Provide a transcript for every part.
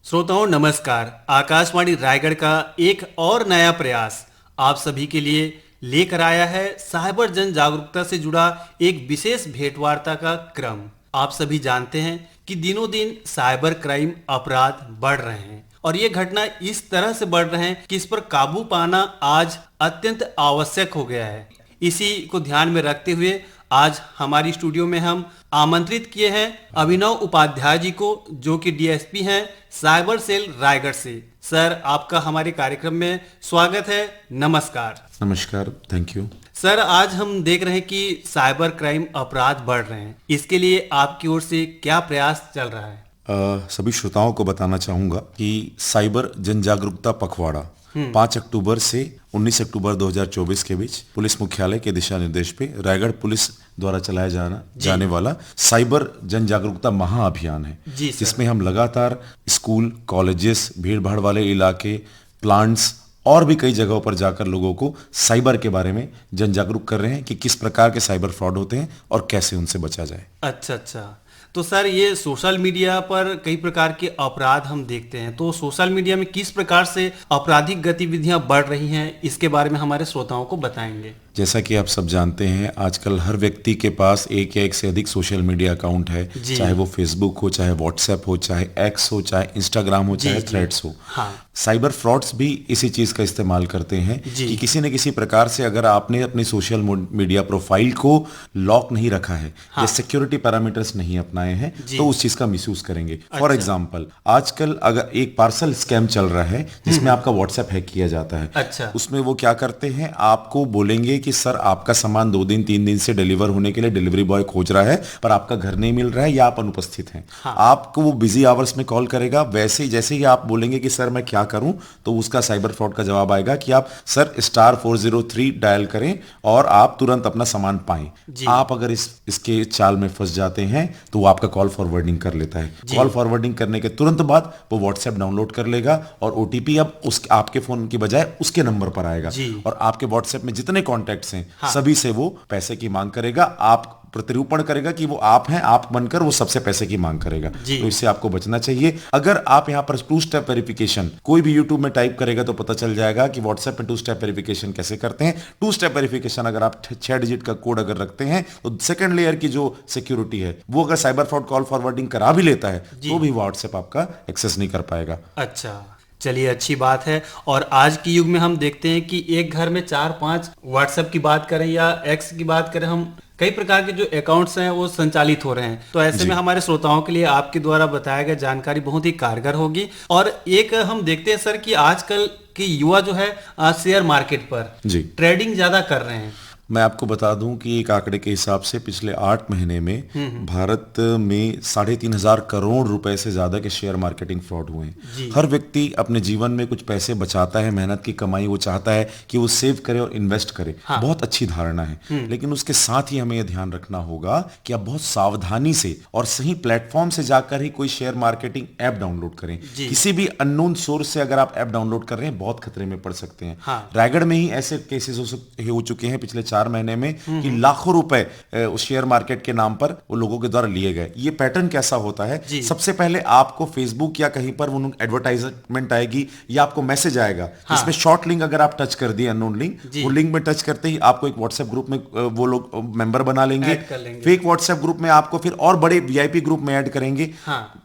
श्रोताओं नमस्कार। आकाशवाणी रायगढ़ का एक और नया प्रयास आप सभी के लिए लेकर आया है साइबर जन जागरूकता से जुड़ा एक विशेष भेंटवार्ता का क्रम। आप सभी जानते हैं कि दिनों दिन साइबर क्राइम अपराध बढ़ रहे हैं और ये घटना इस तरह से बढ़ रहे हैं कि इस पर काबू पाना आज अत्यंत आवश्यक हो गया है। इसी को ध्यान में रखते हुए आज हमारी स्टूडियो में हम आमंत्रित किए हैं अभिनव उपाध्याय जी को, जो कि डीएसपी हैं साइबर सेल रायगढ़ से। सर, आपका हमारे कार्यक्रम में स्वागत है। नमस्कार। नमस्कार, थैंक यू। सर, आज हम देख रहे हैं कि साइबर क्राइम अपराध बढ़ रहे हैं। इसके लिए आपकी ओर से क्या प्रयास चल रहा है? सभी श्रोताओं को बताना चाहूंगा कि साइबर जन जागरूकता पखवाड़ा 5 अक्टूबर से 19 अक्टूबर 2024 के बीच पुलिस मुख्यालय के दिशा निर्देश पे रायगढ़ पुलिस द्वारा चलाया जाने वाला साइबर जन जागरूकता महाअभियान है, जिसमें हम लगातार स्कूल, कॉलेजेस, भीड़ भाड़ वाले इलाके, प्लांट्स और भी कई जगहों पर जाकर लोगों को साइबर के बारे में जन जागरूक कर रहे हैं कि किस प्रकार के साइबर फ्रॉड होते हैं और कैसे उनसे बचा जाए। अच्छा। तो सर, ये सोशल मीडिया पर कई प्रकार के अपराध हम देखते हैं, तो सोशल मीडिया में किस प्रकार से आपराधिक गतिविधियां बढ़ रही हैं, इसके बारे में हमारे श्रोताओं को बताएंगे। जैसा कि आप सब जानते हैं, आजकल हर व्यक्ति के पास एक या एक से अधिक सोशल मीडिया अकाउंट है, चाहे वो फेसबुक हो, चाहे व्हाट्सएप हो, चाहे एक्स हो, चाहे इंस्टाग्राम हो, चाहे थ्रेड्स हो। हाँ। साइबर फ्रॉड्स भी इसी चीज का इस्तेमाल करते हैं कि किसी न किसी प्रकार से अगर आपने अपनी सोशल मीडिया प्रोफाइल को लॉक नहीं रखा है या सिक्योरिटी पैरामीटर्स नहीं अपनाए हैं, तो उस चीज का मिसयूज करेंगे। फॉर एग्जाम्पल, आजकल अगर एक पार्सल स्कैम चल रहा है जिसमें आपका व्हाट्सएप हैक किया जाता है। उसमें वो क्या करते हैं, आपको बोलेंगे कि सर आपका सामान 2 दिन 3 दिन से डिलीवर होने के लिए डिलीवरी बॉय खोज रहा है, पर आपका घर नहीं मिल रहा है या आप अनुपस्थित हैं। आपको वो बिजी आवर्स में कॉल करेगा। वैसे ही जैसे ही आप बोलेंगे कि सर मैं क्या करूं, तो उसका साइबर फ्रॉड का जवाब आएगा कि आप सर *403 डायल करें और आप तुरंत अपना सामान पाएं। आप अगर इसके चाल में फंस जाते हैं तो वो आपका कॉल फॉरवर्डिंग कर लेता है। कॉल फॉरवर्डिंग करने के तुरंत बाद वो व्हाट्सएप डाउनलोड कर लेगा और ओटीपी अब आपके फोन की बजाय उसके नंबर पर आएगा और आपके व्हाट्सएप में जितने कॉन्टैक्ट्स हैं सभी से वो पैसे की मांग करेगा। आप प्रतिरूपण करेगा कि वो आप हैं, आप बनकर वो सबसे पैसे की मांग करेगा। तो इससे आपको बचना चाहिए। अगर आप यहाँ पर 2 स्टेप वेरिफिकेशन कोई भी यूट्यूब में टाइप करेगा तो पता चल जाएगा कि व्हाट्सएप में 2 स्टेप वेरिफिकेशन कैसे करते हैं। 2 स्टेप वेरिफिकेशन अगर आप 6 डिजिट का कोड अगर रखते हैं तो सेकंड लेयर की जो सिक्योरिटी है वो अगर साइबर फ्रॉड कॉल फॉरवर्डिंग करा भी लेता है तो भी व्हाट्सएप आपका एक्सेस नहीं कर पाएगा। अच्छा, चलिए, अच्छी बात है। और आज के युग में हम देखते हैं कि एक घर में 4-5 व्हाट्सएप की बात करें या एक्स की बात करें, हम कई प्रकार के जो अकाउंट्स हैं वो संचालित हो रहे हैं। तो ऐसे में हमारे श्रोताओं के लिए आपके द्वारा बताया गया जानकारी बहुत ही कारगर होगी। और एक हम देखते हैं सर कि आजकल के युवा जो है शेयर मार्केट पर ट्रेडिंग ज्यादा कर रहे हैं। मैं आपको बता दूं कि एक आंकड़े के हिसाब से पिछले 8 महीने में भारत में 3,500 करोड़ रुपए से ज्यादा के शेयर मार्केटिंग फ्रॉड हुए हैं। हर व्यक्ति अपने जीवन में कुछ पैसे बचाता है, मेहनत की कमाई वो चाहता है कि वो सेव करे और इन्वेस्ट करे। बहुत अच्छी धारणा है, लेकिन उसके साथ ही हमें यह ध्यान रखना होगा कि आप बहुत सावधानी से और सही प्लेटफॉर्म से जाकर ही कोई शेयर मार्केटिंग ऐप डाउनलोड करें। किसी भी अननोन सोर्स से अगर आप ऐप डाउनलोड कर रहे हैं बहुत खतरे में पड़ सकते हैं। रायगढ़ में ही ऐसे केसेस हो चुके हैं पिछले 4 महीने में कि लाखों रुपए उस शेयर मार्केट के नाम पर वो लोगों के द्वारा लिए गए। ये पैटर्न कैसा होता है, सबसे पहले आपको फेसबुक या कहीं पर एडवर्टाइजमेंट आएगी या आपको मैसेज आएगा जिसमें शॉर्ट लिंक अगर आप टच कर दिए, अननोन लिंक, वो लिंक में टच करते ही आपको एक व्हाट्सएप ग्रुप में वो लोग मेंबर बना लेंगे। फेक व्हाट्सएप ग्रुप में आपको फिर और बड़े वीआईपी ग्रुप में ऐड करेंगे।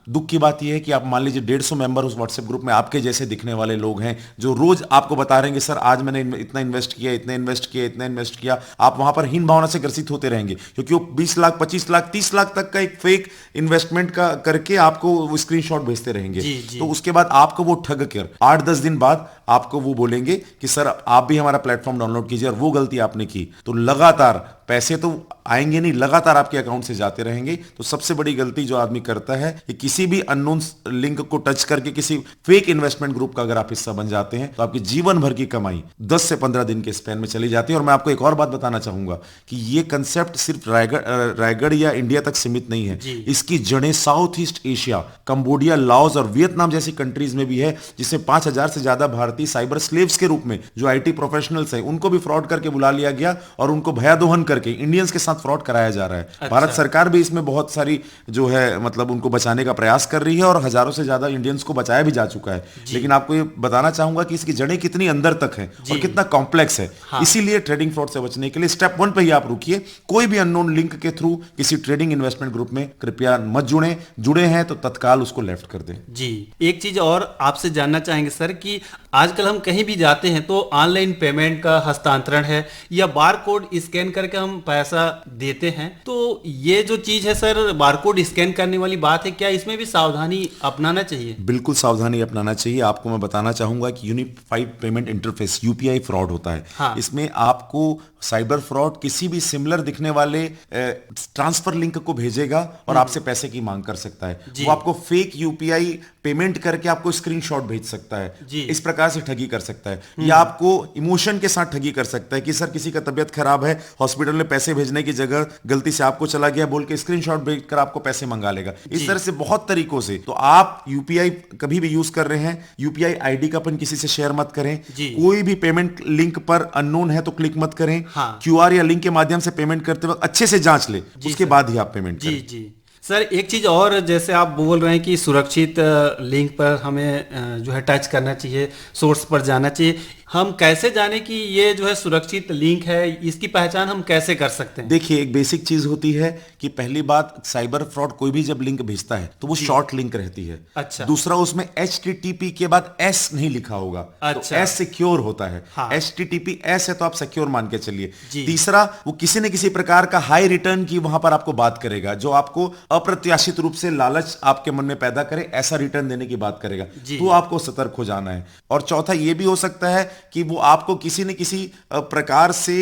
दुख की बात यह है कि आप मान लीजिए 150 मेंबर उस व्हाट्सएप ग्रुप में आपके जैसे दिखने वाले लोग हैं जो रोज आपको बता रहे हैं सर आज मैंने इतना इन्वेस्ट किया, इतना इन्वेस्ट किया, इतना इन्वेस्ट किया। आप वहां पर हीन भावना से ग्रसित होते रहेंगे क्योंकि वो 20 लाख, 25 लाख, 30 लाख तक का एक फेक इन्वेस्टमेंट का करके आपको वो स्क्रीनशॉट भेजते रहेंगे। तो उसके बाद आपको वो ठग कर 8-10 दिन बाद आपको वो बोलेंगे कि सर आप भी हमारा प्लेटफॉर्म डाउनलोड कीजिए, और वो गलती आपने की तो लगातार पैसे तो आएंगे नहीं, लगातार आपके अकाउंट से जाते रहेंगे। तो सबसे बड़ी गलती जो आदमी करता है कि किसी भी अननोन लिंक को टच करके किसी फेक इन्वेस्टमेंट ग्रुप का अगर आप हिस्सा बन जाते हैं तो आपकी जीवन भर की कमाई 10 से 15 दिन के स्पैन में चली जाती है। और मैं आपको एक और बात बताना चाहूंगा कि ये कंसेप्ट सिर्फ रायगढ़ या इंडिया तक सीमित नहीं है। इसकी जड़ें south east Asia, Cambodia, Laos और वियतनाम जैसी कंट्रीज में भी है, जिसमें 5,000 से ज्यादा भारतीय भारतीय साइबर स्लेव्स के रूप में जो आईटी प्रोफेशनल्स हैं उनको भी फ्रॉड करके बुला लिया गया और उनको भयादोहन करके इंडियंस के साथ फ्रॉड कराया जा रहा है। अच्छा। भारत सरकार भी इसमें बहुत सारी जो है मतलब उनको बचाने का प्रयास कर रही है और हजारों से ज्यादा इंडियंस को बचाया भी जा चुका है। लेकिन आपको ये बताना चाहूंगा कि इसकी जड़ें कितनी अंदर तक है और कितना कॉम्प्लेक्स है। हाँ। इसीलिए ट्रेडिंग फ्रॉड से बचने के लिए स्टेप 1 पे ही आप रुकिए। कोई भी अननोन लिंक के थ्रू किसी ट्रेडिंग इन्वेस्टमेंट ग्रुप में कृपया मत जुड़े हैं तो तत्काल उसको लेफ्ट कर दें। जी, एक चीज और आपसे जानना चाहेंगे सर कि आजकल हम कहीं भी जाते हैं तो ऑनलाइन पेमेंट का हस्तांतरण है या बारकोड स्कैन करके हम पैसा देते हैं, तो ये जो चीज है सर बारकोड स्कैन करने वाली बात है, क्या इसमें भी सावधानी अपनाना चाहिए? बिल्कुल सावधानी अपनाना चाहिए। आपको मैं बताना चाहूंगा कि unified payment interface UPI fraud होता है। हाँ। इसमें आपको साइबर फ्रॉड किसी भी सिमिलर दिखने वाले ट्रांसफर लिंक को भेजेगा और आपसे पैसे की मांग कर सकता है। वो आपको फेक यूपीआई पेमेंट करके आपको स्क्रीनशॉट भेज सकता है, इस प्रकार से ठगी कर सकता है। या आपको इमोशन के साथ ठगी कर सकता है कि सर किसी का तबियत खराब है, हॉस्पिटल में पैसे भेजने की जगह गलती से आपको चला गया बोल के स्क्रीनशॉट भेजकर आपको पैसे मंगा लेगा। इस तरह से बहुत तरीकों से। तो आप यूपीआई कभी भी यूज कर रहे हैं, यूपीआई आईडी का अपन किसी से शेयर मत करें। कोई भी पेमेंट लिंक पर अननोन है तो क्लिक मत करें। हाँ। क्यूआर या लिंक के माध्यम से पेमेंट करते वक्त अच्छे से जांच ले, उसके बाद ही आप पेमेंट करें। जी सर, एक चीज और, जैसे आप बोल रहे हैं कि सुरक्षित लिंक पर हमें जो है टच करना चाहिए, सोर्स पर जाना चाहिए, हम कैसे जाने कि ये जो है सुरक्षित लिंक है, इसकी पहचान हम कैसे कर सकते हैं? देखिए, एक बेसिक चीज होती है कि पहली बात, साइबर फ्रॉड कोई भी जब लिंक भेजता है तो वो शॉर्ट लिंक रहती है। अच्छा। दूसरा, उसमें HTTP के बाद S नहीं लिखा होगा। अच्छा। तो S सिक्योर होता है। हाँ। HTTP S है तो आप सिक्योर मान के चलिए। तीसरा, वो किसी न किसी प्रकार का हाई रिटर्न की वहां पर आपको बात करेगा, जो आपको अप्रत्याशित रूप से लालच आपके मन में पैदा करे, ऐसा रिटर्न देने की बात करेगा, तो आपको सतर्क हो जाना है। और चौथा ये भी हो सकता है कि वो आपको किसी न किसी प्रकार से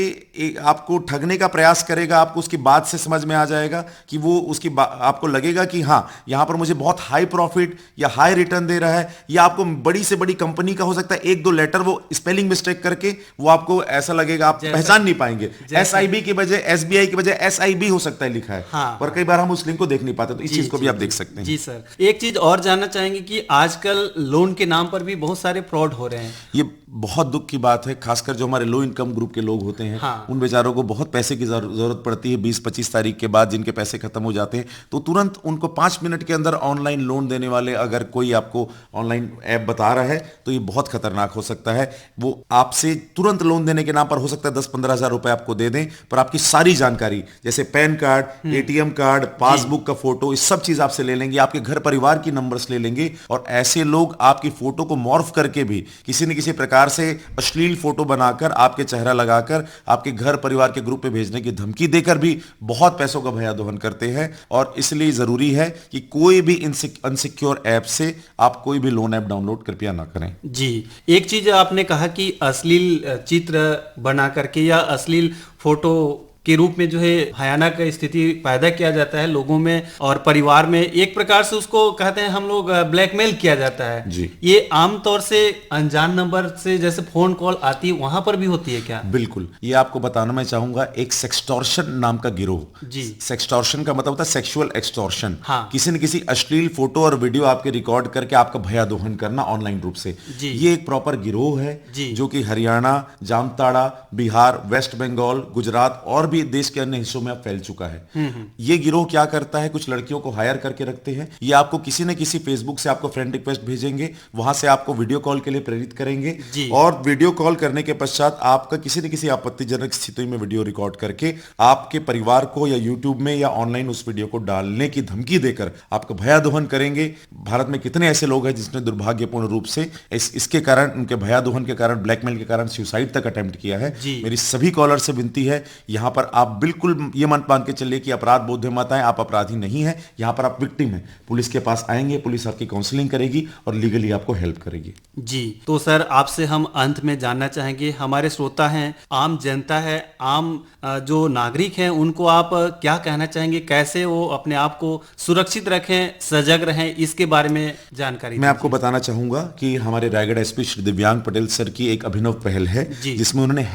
आपको ठगने का प्रयास करेगा। आपको उसकी बात से समझ में आ जाएगा कि वो उसकी आपको लगेगा कि हाँ, यहां पर मुझे बहुत हाई प्रॉफिट या हाई रिटर्न दे रहा है। या आपको बड़ी से बड़ी कंपनी का हो सकता है, एक दो लेटर वो स्पेलिंग मिस्टेक करके वो आपको ऐसा लगेगा, आप पहचान नहीं पाएंगे। SIB की बजाय SBI की बजाय SIB हो सकता है लिखा है। हाँ, और कई बार हम उस लिंक को देख नहीं पाते, तो इस चीज को भी आप देख सकते हैं। जी सर, एक चीज और जानना चाहेंगे कि आजकल लोन के नाम पर भी बहुत सारे फ्रॉड हो रहे हैं। ये बहुत दुख की बात है, खासकर जो हमारे लो इनकम ग्रुप के लोग होते हैं। हाँ। उन बेचारों को बहुत पैसे की जरूरत पड़ती है। 20-25 तारीख के बाद जिनके पैसे खत्म हो जाते हैं तो तुरंत उनको 5 मिनट के अंदर ऑनलाइन लोन देने वाले, अगर कोई आपको ऑनलाइन ऐप बता रहा है तो ये बहुत खतरनाक हो सकता है। वो आपसे तुरंत लोन देने के नाम पर हो सकता है 10-15 हज़ार रुपए आपको दे दें, पर आपकी सारी जानकारी जैसे pan card, ATM card, passbook का फोटो, इस सब चीज आपसे ले लेंगे, आपके घर परिवार की नंबर्स ले लेंगे। और ऐसे लोग आपकी फोटो को मॉर्फ करके भी किसी न किसी प्रकार से अश्लील फोटो बनाकर, आपके चेहरा लगाकर आपके घर परिवार के ग्रुप पे भेजने की धमकी देकर भी बहुत पैसों का भयादोहन करते हैं। और इसलिए जरूरी है कि कोई भी अनसिक्योर ऐप से आप कोई भी लोन ऐप डाउनलोड कृपया ना करें। जी, एक चीज आपने कहा कि अश्लील चित्र बना करके या अश्लील फोटो के रूप में जो है भयानक स्थिति पैदा किया जाता है लोगों में और परिवार में, एक प्रकार से उसको कहते हैं हम लोग ब्लैकमेल किया जाता है। जी। ये आमतौर से अनजान नंबर से जैसे फोन कॉल आती है, वहां पर भी होती है क्या? बिल्कुल, ये आपको बताना मैं चाहूंगा, एक सेक्सटॉर्शन नाम का गिरोह। जी। सेक्सटॉर्शन का मतलब होता है सेक्सुअल एक्सटॉर्शन। हाँ। किसी न किसी अश्लील फोटो और वीडियो आपके रिकॉर्ड करके आपका भयादोहन करना ऑनलाइन रूप से। जी। ये एक प्रॉपर गिरोह है। जी। जो कि हरियाणा, जामताड़ा, बिहार, वेस्ट बंगाल, गुजरात और भी देश के अन्य हिस्सों में अब फैल चुका है। ये गिरोह क्या करता है, कुछ लड़कियों को हायर करके रखते हैं। ये आपको किसी न किसी फेसबुक से आपको फ्रेंड रिक्वेस्ट भेजेंगे, वहां से आपको वीडियो कॉल के लिए प्रेरित करेंगे। और वीडियो कॉल करने के पश्चात आपका किसी न किसी आपत्तिजनक स्थिति में वीडियो रिकॉर्ड करके आपके परिवार को या यूट्यूब में या ऑनलाइन उस वीडियो को डालने की धमकी देकर आपका भयादोहन करेंगे। भारत में कितने ऐसे लोग हैं जिसने दुर्भाग्यपूर्ण रूप से इसके कारण, उनके भयादोहन के कारण, ब्लैकमेल के कारण सुसाइड तक अटेम्प्ट किया है। मेरी सभी कॉलर से विनती है, यहां पर आप बिल्कुल ये मन मान के चलिए कि अपराध बोध में मत आए, आप अपराधी नहीं है, यहां पर आप विक्टिम हैं। पुलिस के पास आएंगे, पुलिस आपकी काउंसलिंग करेगी और लीगली आपको हेल्प करेगी। जी, तो सर आपसे हम अंत में जानना चाहेंगे, हमारे श्रोता हैं, आम जनता है, आम जो नागरिक हैं, उनको आप क्या कहना चाहेंगे, कैसे वो अपने आप को सुरक्षित रखें, सजग रहें, इसके बारे में जानकारी मैं आपको बताना चाहूंगा कि हमारे रायगढ़ एसपी श्री दिव्यांग पटेल सर की एक अभिनव पहल है, जिसमें उन्होंने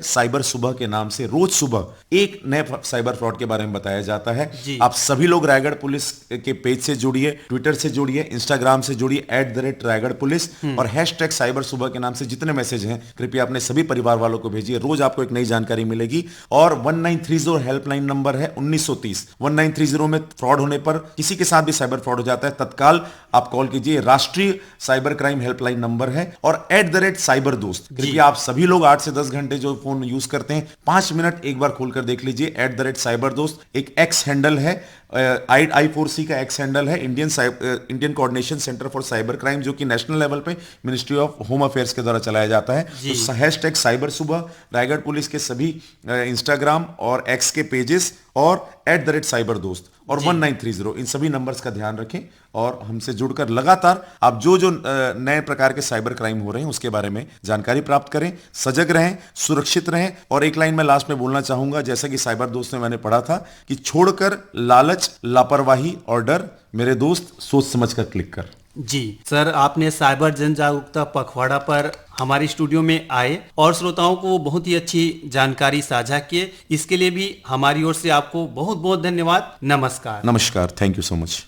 #साइबर सुबह के नाम से रोज सुबह सुबह एक नए साइबर फ्रॉड के बारे में बताया जाता है। जी। आप सभी लोग रायगढ़ पुलिस के पेज से जुड़िए, ट्विटर से जुड़िए, इंस्टाग्राम से जुड़िए @रायगढ़ पुलिस और हैशटैग साइबर सुबह के नाम से जितने मैसेज हैं कृपया अपने सभी परिवार वालों को भेजिए। रोज आपको एक नई जानकारी मिलेगी। और 1930 हेल्पलाइन नंबर है 1930। 1930 में फ्रॉड होने पर किसी के साथ भी साइबर फ्रॉड हो जाता है, तत्काल आप कॉल कीजिए। राष्ट्रीय साइबर क्राइम हेल्पलाइन नंबर है। और @साइबर दोस्त, कृपया आप सभी लोग 8 से 10 घंटे जो फोन यूज करते हैं 5 मिनट एक बार खोलकर देख लीजिए। साइबर दोस्त एक एक्स हैंडल है, I4C का एक्स हैंडल है, Indian coordination centre for cyber crime, जो कि नेशनल लेवल पे मिनिस्ट्री ऑफ होम अफेयर्स के द्वारा चलाया जाता है। तो हैशटैग साइबर सुबह, रायगढ़ पुलिस के सभी इंस्टाग्राम और एक्स के पेजेस और @साइबर दोस्त और 1930 इन सभी नंबर्स का ध्यान रखें और हमसे जुड़कर लगातार आप जो नए प्रकार के साइबर क्राइम हो रहे हैं उसके बारे में जानकारी प्राप्त करें। सजग रहें, सुरक्षित रहें। और एक लाइन मैं लास्ट में बोलना चाहूंगा, जैसा कि साइबर दोस्त में मैंने पढ़ा था कि छोड़कर लालच, लापरवाही और डर, मेरे दोस्त सोच समझकर क्लिक कर। जी सर, आपने साइबर जन जागरूकता पखवाड़ा पर हमारे स्टूडियो में आए और श्रोताओं को बहुत ही अच्छी जानकारी साझा किए। इसके लिए भी हमारी ओर से आपको बहुत बहुत धन्यवाद। नमस्कार। नमस्कार, थैंक यू सो मच।